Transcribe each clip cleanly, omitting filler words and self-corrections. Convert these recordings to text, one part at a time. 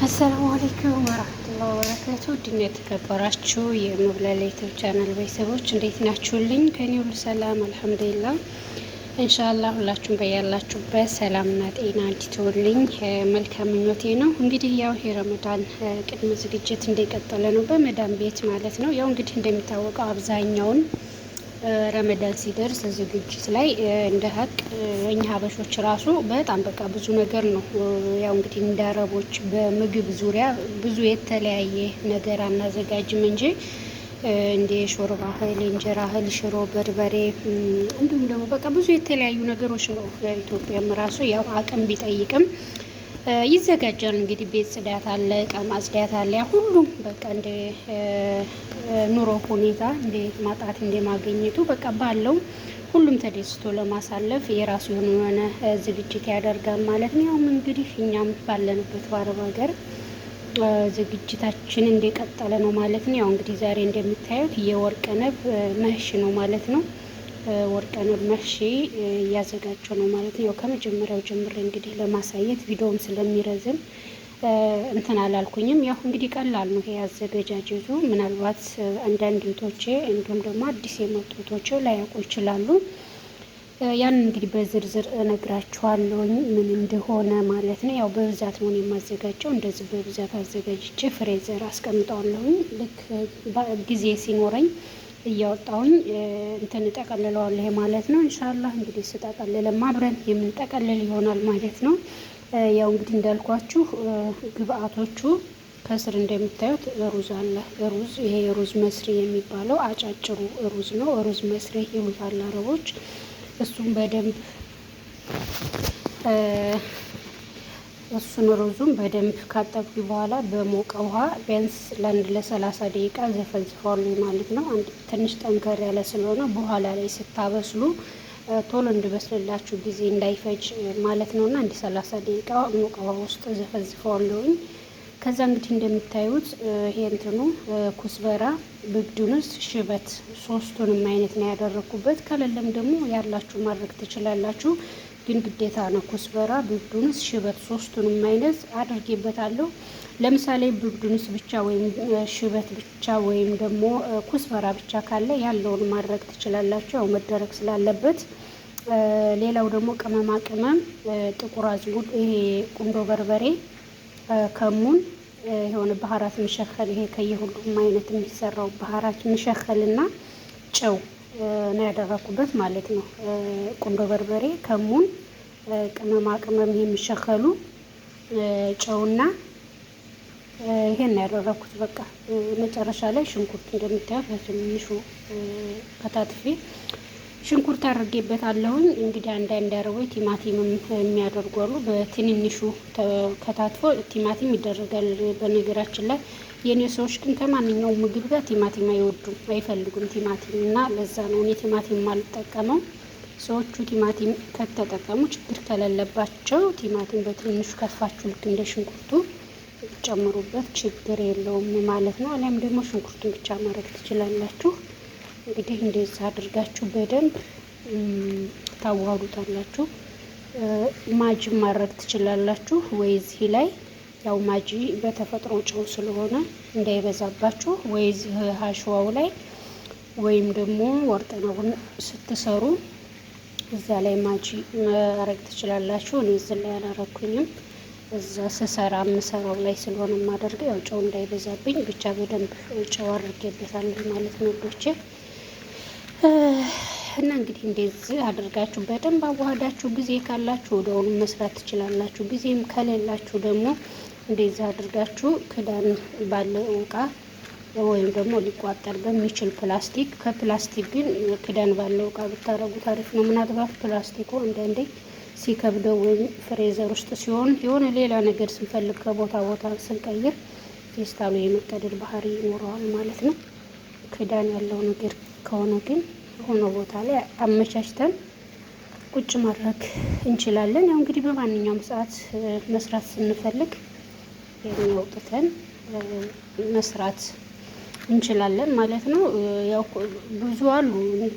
አሰላሙ አለይኩም ወራህመቱላሂ ወበረካቱ። ድና የተከበራችሁ የመብላል ዩቲዩብ ቻናል ቤተሰቦች እንዴት ናችሁልኝ? ከኔ ሁሉ ሰላም አልሐምዱሊላህ። ኢንሻአላህ ሁላችሁም በያላችሁበት ሰላምና ጤና እንድትሆንልኝ መልካም ምኞቴ ነው። እንግዲህ ያው የረመዳን ቅድመ ዝግጅት እንደቀጠለ ነው በመዳም ቤት ማለት ነው። ያው እንግዲህ እንደሚታወቀው አብዛኛውን ረመዳን ሲደርስ ዝግጅት ላይ እንደ ሀቅ እኛ ሀበሾች ራሱ በጣም በቃ ብዙ ነገር ነው። ያው እንግዲህ እንደ አረቦች በምግብ ዙሪያ ብዙ የተለያየ ነገር አናዘጋጅም እንጂ እንደ ሾርባ እህል፣ እንጀራ እህል፣ ሽሮ፣ በርበሬ እንዲሁም ደግሞ በቃ ብዙ የተለያዩ ነገሮች ነው። ኢትዮጵያም ራሱ ያው አቅም ቢጠይቅም ይዘጋጃል። እንግዲህ ቤት ጽዳት አለ፣ እቃ ማጽዳት አለ። ያ ሁሉም በቃ እንደ ኑሮ ሁኔታ እንደ ማጣት እንደ ማግኘቱ በቃ ባለው ሁሉም ተደስቶ ለማሳለፍ የራሱ የሆነ ዝግጅት ያደርጋል ማለት ነው። ያውም እንግዲህ እኛም ባለንበት በአረብ ሀገር ዝግጅታችን እንደቀጠለ ነው ማለት ነው። ያው እንግዲህ ዛሬ እንደምታዩት የወርቅነብ መህሽ ነው ማለት ነው። ወርቅነብ መህሽ እያዘጋጀው ነው ማለት ነው። ያው ከመጀመሪያው ጀምሬ እንግዲህ ለማሳየት ቪዲዮም ስለሚረዝም እንትን አላልኩኝም። ያው እንግዲህ ቀላል ነው ይሄ አዘገጃጀቱ። ምናልባት አንዳንድ እህቶቼ እንዲሁም ደግሞ አዲስ የመጡ እህቶቼ ላያውቁ ይችላሉ። ያን እንግዲህ በዝርዝር እነግራችኋለሁኝ ምን እንደሆነ ማለት ነው። ያው በብዛት ነው የማዘጋጀው። እንደዚህ በብዛት አዘጋጅቼ ፍሬዘር አስቀምጠዋለሁኝ። ልክ ጊዜ ሲኖረኝ እያወጣሁኝ እንትን እጠቀልለዋለሁ ማለት ነው። ኢንሻአላህ እንግዲህ ስጠቀልልም አብረን የምንጠቀልል ይሆናል ማለት ነው። ያው እንግዲህ እንዳልኳችሁ ግብአቶቹ ከስር እንደምታዩት ሩዝ አለ። ሩዝ ይሄ ሩዝ መስሪ የሚባለው አጫጭሩ ሩዝ ነው። ሩዝ መስሪ ይሉታል አረቦች። እሱን በደንብ ሩዙን በደንብ ካጠብኩ በኋላ በሞቀ ውሃ ቢያንስ ለ30 ደቂቃ ዘፈዝፈዋለሁ ማለት ነው። ትንሽ ጠንከር ያለ ስለሆነ በኋላ ላይ ስታበስሉ ቶሎ እንዲበስልላችሁ ጊዜ እንዳይፈጅ ማለት ነውና እንደ 30 ደቂቃ ሞቀ ውሃ ውስጥ ዘፈዝፈዋለሁኝ። ከዛ እንግዲህ እንደምታዩት ይሄ እንትኑ ኩስበራ፣ ብግዱንስ፣ ሽበት ሶስቱንም አይነት ነው ያደረኩበት። ከሌለም ደግሞ ያላችሁ ማድረግ ትችላላችሁ፣ ግን ግዴታ ነው። ኩስበራ፣ ብግዱንስ፣ ሽበት ሶስቱንም አይነት አድርጌበታለሁ። ለምሳሌ ብግዱንስ ብቻ ወይም ሽበት ብቻ ወይም ደግሞ ኩስበራ ብቻ ካለ ያለውን ማድረግ ትችላላችሁ፣ ያው መደረግ ስላለበት። ሌላው ደግሞ ቅመማ ቅመም ጥቁር አዝሙድ፣ ይሄ ቁንዶ በርበሬ፣ ከሙን፣ የሆነ ባህራት ምሸከል፣ ይሄ ከየሁሉም አይነት የሚሰራው ባህራት ምሸከልና ጨው ነው ያደረኩበት ማለት ነው። ቁንዶ በርበሬ፣ ከሙን፣ ቅመማ ቅመም የሚሸከሉ ጨውና ይሄን ያደረኩት። በቃ መጨረሻ ላይ ሽንኩርት እንደምታዩት በትንሹ ከታትፌ ሽንኩርት አድርጌበታለሁኝ። እንግዲህ አንዳንድ አረቦች ቲማቲምም የሚያደርጉ አሉ። በትንንሹ ከታትፎ ቲማቲም ይደረጋል። በነገራችን ላይ የኔ ሰዎች ግን ከማንኛውም ምግብ ጋር ቲማቲም አይወዱም፣ አይፈልጉም ቲማቲም እና ለዛ ነው እኔ ቲማቲም የማልጠቀመው። ሰዎቹ ቲማቲም ከተጠቀሙ ችግር ከሌለባቸው ቲማቲም በትንሹ ከፋችሁ ልክ እንደ ሽንኩርቱ ጨምሩበት፣ ችግር የለውም ማለት ነው። አሊያም ደግሞ ሽንኩርቱን ብቻ ማድረግ ትችላላችሁ። እንግዲህ እንደዛ አድርጋችሁ በደንብ ታዋህዱታላችሁ። ማጂ ማድረግ ትችላላችሁ ወይ እዚህ ላይ ያው ማጂ በተፈጥሮ ጨው ስለሆነ እንዳይበዛባችሁ፣ ወይ እዚህ ሀሽዋው ላይ ወይም ደግሞ ወርጠነቡን ስትሰሩ እዛ ላይ ማጂ ማድረግ ትችላላችሁ። እኔ እዚህ ላይ አላረኩኝም። እዛ ስሰራ የምሰራው ላይ ስለሆነ የማደርገው ያው ጨው እንዳይበዛብኝ ብቻ በደንብ ጨው አድርጌበታለሁ ማለት ነው ዶቼ። እና እንግዲህ እንደዚህ አድርጋችሁ በደንብ አዋህዳችሁ ጊዜ ካላችሁ ወደውኑ መስራት ትችላላችሁ። ጊዜም ከሌላችሁ ደግሞ እንደዚህ አድርጋችሁ ክዳን ባለው እቃ ወይም ደግሞ ሊቋጠር በሚችል ፕላስቲክ፣ ከፕላስቲክ ግን ክዳን ባለው እቃ ብታረጉት አሪፍ ነው። ምናልባት ፕላስቲኩ አንዳንዴ ሲከብደው ወይም ፍሬዘር ውስጥ ሲሆን የሆነ ሌላ ነገር ስንፈልግ ከቦታ ቦታ ስንቀይር ፌስታሉ የመቀደድ ባህሪ ይኖረዋል ማለት ነው። ክዳን ያለው ነገር ከሆነ ግን ሆኖ ቦታ ላይ አመቻችተን ቁጭ ማድረግ እንችላለን። ያው እንግዲህ በማንኛውም ሰዓት መስራት ስንፈልግ የሚያውጥተን መስራት እንችላለን ማለት ነው። ያው ብዙ አሉ፣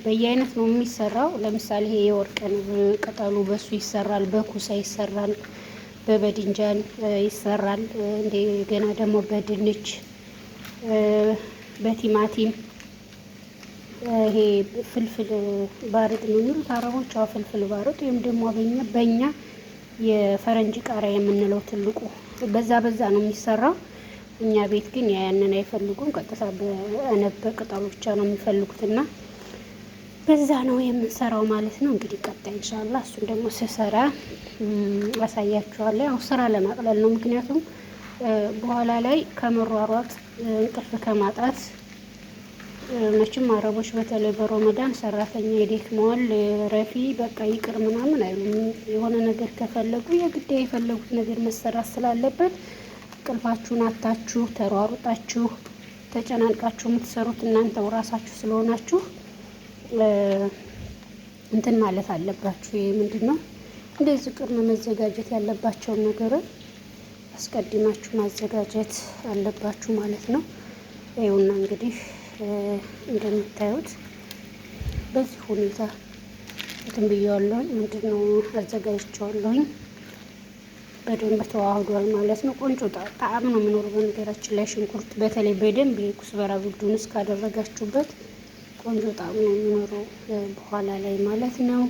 በየአይነት ነው የሚሰራው። ለምሳሌ ይሄ የወርቅነብ ቅጠሉ በሱ ይሰራል፣ በኩሳ ይሰራል፣ በበድንጃን ይሰራል። እንደገና ደግሞ በድንች በቲማቲም ይሄ ፍልፍል ባርድ ነው የሚሉት አረቦች። ፍልፍል ባርድ ወይም ደግሞ በእኛ የፈረንጅ ቃሪያ የምንለው ትልቁ በዛ ነው የሚሰራው። እኛ ቤት ግን ያንን አይፈልጉም። ቀጥታ በቅጠሉ ብቻ ነው የሚፈልጉትና በዛ ነው የምንሰራው ማለት ነው። እንግዲህ ቀጣይ ኢንሻአላህ እሱን ደግሞ ስሰራ አሳያችኋለሁ። ያው ስራ ለማቅለል ነው። ምክንያቱም በኋላ ላይ ከመሯሯጥ እንቅልፍ ከማጣት መቼም አረቦች በተለይ በረመዳን ሰራተኛ ይደክመዋል። ረፊ በቃ ይቅር ምናምን አይሉም። የሆነ ነገር ከፈለጉ የግድ የፈለጉት ነገር መሰራት ስላለበት እንቅልፋችሁን አታችሁ ተሯሩጣችሁ ተጨናንቃችሁ የምትሰሩት እናንተው ራሳችሁ ስለሆናችሁ እንትን ማለት አለባችሁ። ይሄ ምንድነው እንደዚህ ቅድመ መዘጋጀት ያለባቸውን ነገሮች አስቀድማችሁ ማዘጋጀት አለባችሁ ማለት ነው። ይኸውና እንግዲህ እንደምታዩት በዚህ ሁኔታ እንትን ብዬዋለሁኝ። ምንድነው አዘጋጅቼዋለሁኝ። በደንብ ተዋህዷል ማለት ነው። ቆንጆ ጣዕም ነው የሚኖረው። በነገራችን ላይ ሽንኩርት በተለይ በደንብ የኩስበራ ብዱን እስካደረጋችሁበት ቆንጆ ጣዕም ነው የሚኖረው በኋላ ላይ ማለት ነው።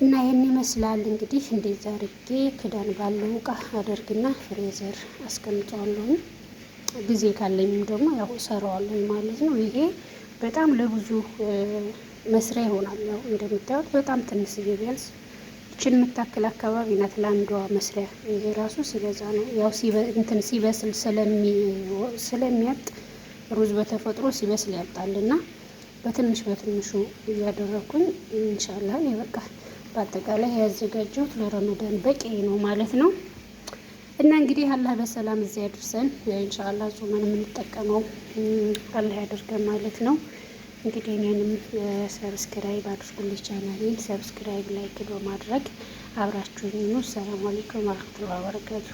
እና ይህን ይመስላል እንግዲህ እንደዛ አድርጌ ክዳን ባለው እቃ አደርግና ፍሬዘር አስቀምጠዋለሁ። ጊዜ ካለኝም ደግሞ ያው እሰራዋለሁ ማለት ነው። ይሄ በጣም ለብዙ መስሪያ ይሆናል። ያው እንደምታዩት በጣም ትንሽዬ ቢያንስ ይችን የምታክል አካባቢ ናት ለአንዷ መስሪያ። ይሄ ራሱ ሲበዛ ነው። ያው እንትን ሲበስል ስለሚያጥ ሩዝ በተፈጥሮ ሲበስል ያጣልና በትንሹ እያደረኩኝ ኢንሻአላህ ይበቃል። በአጠቃላይ ያዘጋጀሁት ለረመዳን በቂ ነው ማለት ነው። እና እንግዲህ አላህ በሰላም እዚያ ያድርሰን ኢንሻአላህ። ጾመን የምንጠቀመው አላህ ያደርገን ማለት ነው። እንግዲህ እኔንም ሰብስክራይብ አድርጉልኝ፣ ቻናሌን ሰብስክራይብ ላይክ በማድረግ አብራችሁኝ ነው። ሰላም አለይኩም ወራህመቱላሂ ወበረካቱ።